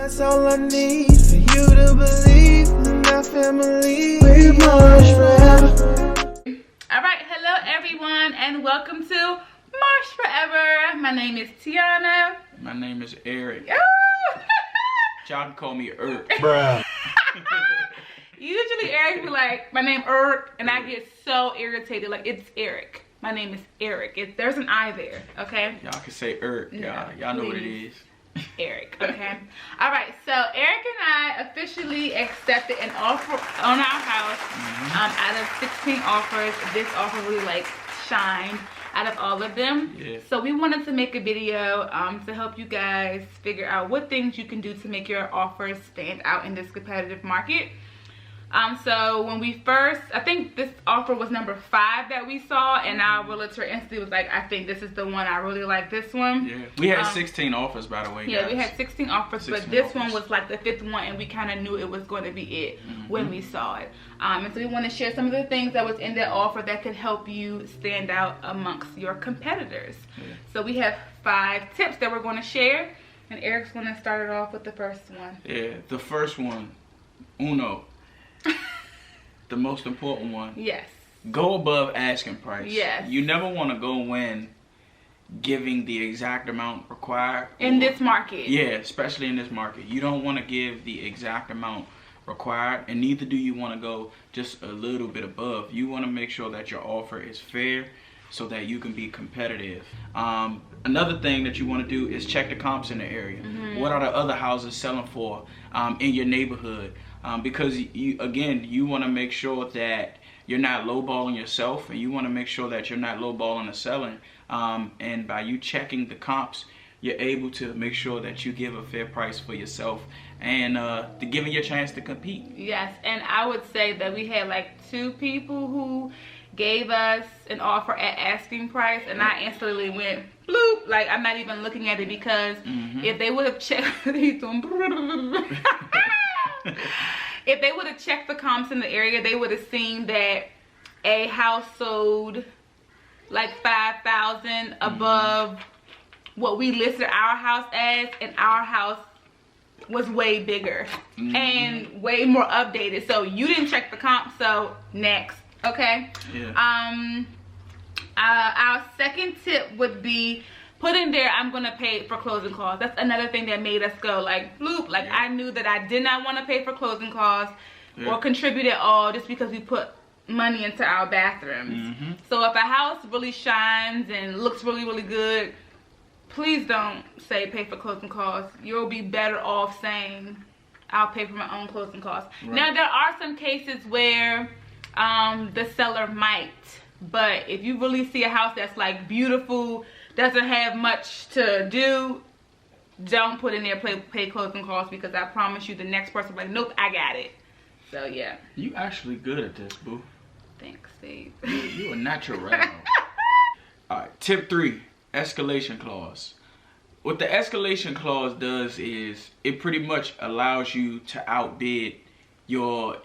That's all I need for you to believe in our family. We're Marsh forever. Alright, hello everyone and welcome to Marsh Forever. My name is Tiana. My name is Erik. Oh! Y'all can call me Erik. Bruh. Usually Erik be like, my name Erik, and I get so irritated. Like, it's Erik. My name is Erik. There's an I there, okay? Y'all can say Erik. Y'all know what it is. Erik, okay? Alright, so Erik and I officially accepted an offer on our house. Out of 16 offers, this offer really like shined out of all of them. Yeah. So we wanted to make a video to help you guys figure out what things you can do to make your offers stand out in this competitive market. So when we first, I think this offer was number 5 that we saw, and our realtor instantly was like, I think this is the one. I really like this one. Yeah, we had 16 offers, by the way, yeah, guys. we had 16 offers, but this one was like the 5th one, and we kind of knew it was going to be it when we saw it. And so we want to share some of the things that was in that offer that could help you stand out amongst your competitors. Yeah. So we have 5 tips that we're going to share, and Erik's going to start it off with the first one. Yeah, the first one, uno. The most important one. Yes. Go above asking price. Yes. You never want to go in giving the exact amount required. In this market. Yeah, especially in this market. You don't want to give the exact amount required, and neither do you want to go just a little bit above. You want to make sure that your offer is fair so that you can be competitive. Another thing that you want to do is check the comps in the area. What are the other houses selling for in your neighborhood? Because you want to make sure that you're not lowballing yourself, and you want to make sure that you're not lowballing the selling. And by you checking the comps, you're able to make sure that you give a fair price for yourself and to giving you a chance to compete. Yes, and I would say that we had like 2 people who gave us an offer at asking price, and I instantly went bloop. Like, I'm not even looking at it, because if they would have checked if they would have checked the comps in the area, they would have seen that a house sold like $5,000 above what we listed our house as, and our house was way bigger and way more updated. So you didn't check the comp, so next. Okay. Yeah. Our second tip would be put in there, I'm gonna pay for closing costs. That's another thing that made us go like bloop. Like, I knew that I did not want to pay for closing costs or contribute at all, just because we put money into our bathrooms. So if a house really shines and looks really, really good, please don't say pay for closing costs. You'll be better off saying I'll pay for my own closing costs. Right. Now, there are some cases where the seller might, but if you really see a house that's like beautiful, doesn't have much to do, don't put in there pay closing costs, because I promise you the next person will be like, nope, I got it. So yeah. You actually good at this, boo. Thanks, Steve. You a natural right now. Alright, tip 3, escalation clause. What the escalation clause does is it pretty much allows you to outbid your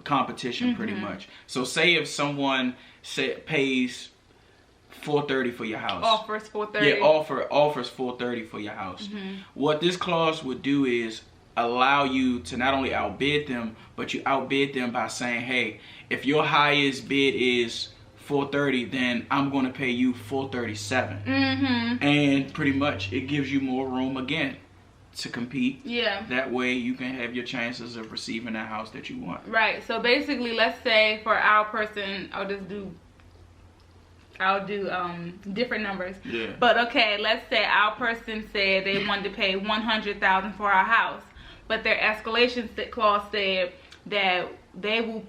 competition pretty much. So say if someone pays $430 for your house. Offers $430. Yeah, offers $430 for your house. What this clause would do is allow you to not only outbid them, but you outbid them by saying, hey, if your highest bid is $430, then I'm going to pay you $437. And pretty much it gives you more room again to compete. Yeah. That way you can have your chances of receiving that house that you want. Right. So basically, let's say for our person, I'll do different numbers. Yeah. But okay, let's say our person said they wanted to pay $100,000 for our house, but their escalation clause said that they will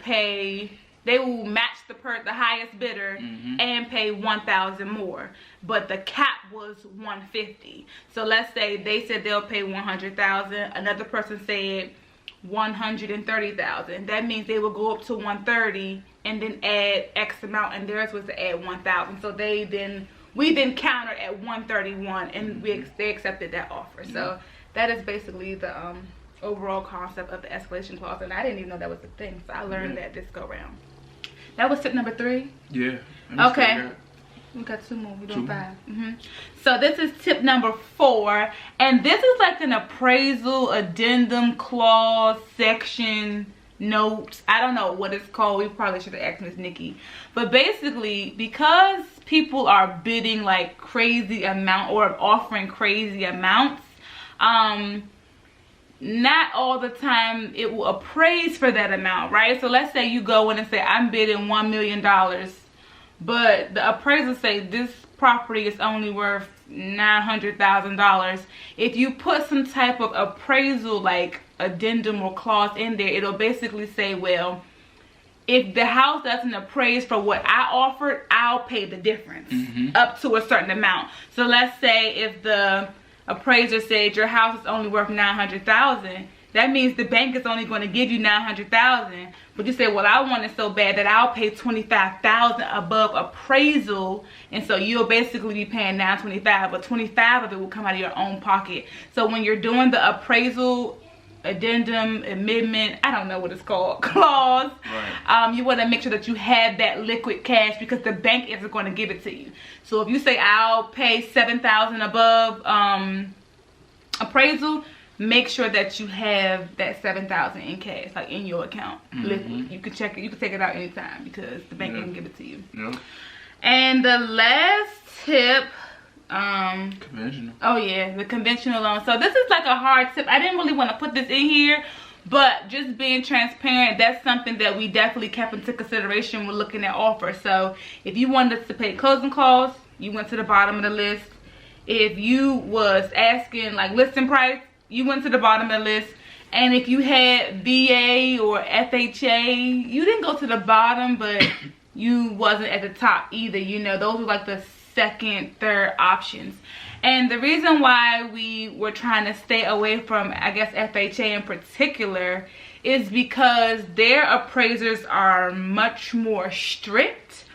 match the highest bidder and pay $1,000 more, but the cap was $150. So let's say they said they'll pay $100,000. Another person said $130,000. That means they will go up to $130 and then add X amount, and theirs was to add $1,000. So we then countered at $131, and they accepted that offer. So that is basically the overall concept of the escalation clause, and I didn't even know that was a thing. So I learned that this go round. That was tip number 3. Yeah. Okay. We got 2 more. We're doing 5. So this is tip number 4, and this is like an appraisal addendum clause section notes. I don't know what it's called. We probably should have asked Miss Nikki. But basically, because people are bidding like crazy amount or offering crazy amounts, not all the time it will appraise for that amount, right? So let's say you go in and say, I'm bidding $1 million, but the appraiser say this property is only worth $900,000. If you put some type of appraisal like addendum or clause in there, it'll basically say, well, if the house doesn't appraise for what I offered, I'll pay the difference up to a certain amount. So let's say if the appraiser said your house is only worth $900,000, that means the bank is only going to give you $900,000. But you say, well, I want it so bad that I'll pay $25,000 above appraisal, and so you'll basically be paying $925, but $25 of it will come out of your own pocket. So when you're doing the appraisal addendum, amendment, I don't know what it's called, clause, right, you want to make sure that you have that liquid cash, because the bank isn't going to give it to you. So if you say I'll pay $7,000 above appraisal, make sure that you have that $7,000 in cash, like in your account, liquid. You can check it, you can take it out anytime, because the bank ain't give it to you. And the last tip, conventional. Oh yeah, the conventional loan. So this is like a hard tip. I didn't really want to put this in here, but just being transparent, that's something that we definitely kept into consideration when looking at offers. So if you wanted to pay closing costs, you went to the bottom of the list. If you was asking like listing price, you went to the bottom of the list. And if you had VA or FHA, you didn't go to the bottom, but you wasn't at the top either. You know, those were like the second, third options. And the reason why we were trying to stay away from, I guess, FHA in particular, is because their appraisers are much more strict,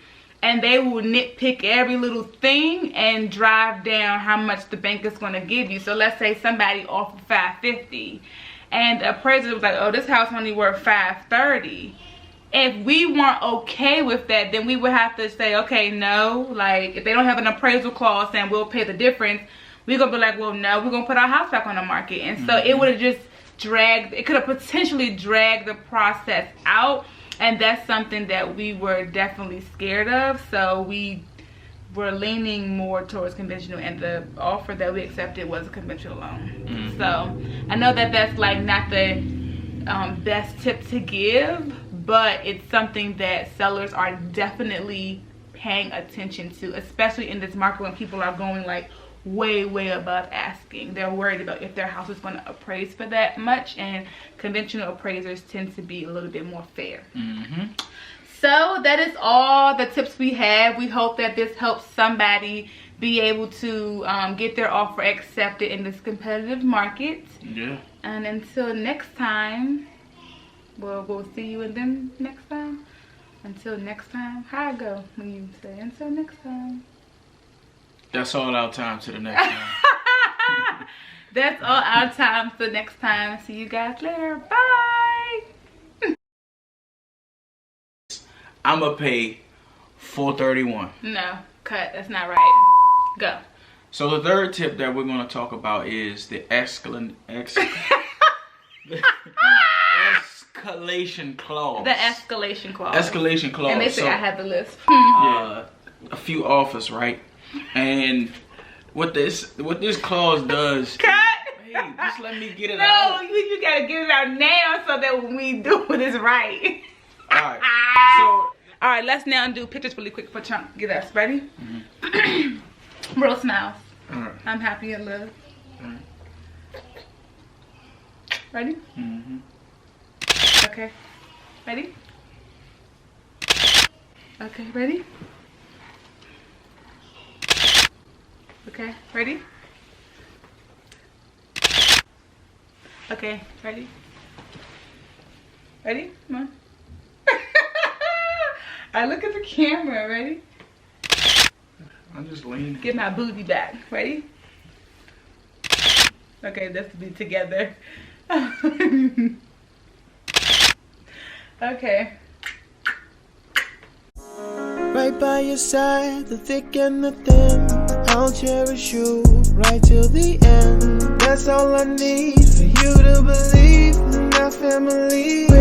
and they will nitpick every little thing and drive down how much the bank is going to give you. So let's say somebody offered $550, and the appraiser was like, oh, this house only worth $530. If we weren't okay with that, then we would have to say, okay, no, like if they don't have an appraisal clause and we'll pay the difference, we're gonna be like, well, no, we're gonna put our house back on the market. And so it would have just dragged, it could have potentially dragged the process out, and that's something that we were definitely scared of. So we were leaning more towards conventional, and the offer that we accepted was a conventional loan. So I know that that's like not the best tip to give, but it's something that sellers are definitely paying attention to, especially in this market when people are going like way above asking. They're worried about if their house is going to appraise for that much, and conventional appraisers tend to be a little bit more fair. So that is all the tips we have. We hope that this helps somebody be able to get their offer accepted in this competitive market. And until next time, well, we'll see you in them next time. Until next time. How I go when you say until next time? That's all our time to the next time. That's all our time to next time. See you guys later. Bye. I'm gonna pay $431. No, cut. That's not right. Go. So the third tip that we're gonna talk about is the escalation clause. The escalation clause. Escalation clause. And they say I have the list. Yeah, a few offers, right? And what this clause does. Cut. Hey, just let me get it out. No, you gotta get it out now so that when we do it, it's right. Alright. So alright, let's now do pictures really quick for Chunk. Get us ready. Real smiles. Alright. I'm happy in love. Alright. Ready? Okay. Ready? Okay, ready? Okay, ready? Okay, ready? Ready? Come on. I look at the camera, ready? I'm just leaning. Get my booty back. Ready? Okay, let's be together. Okay. right by your side, the thick and the thin. I'll cherish you right till the end. That's all I need for you to believe in our family.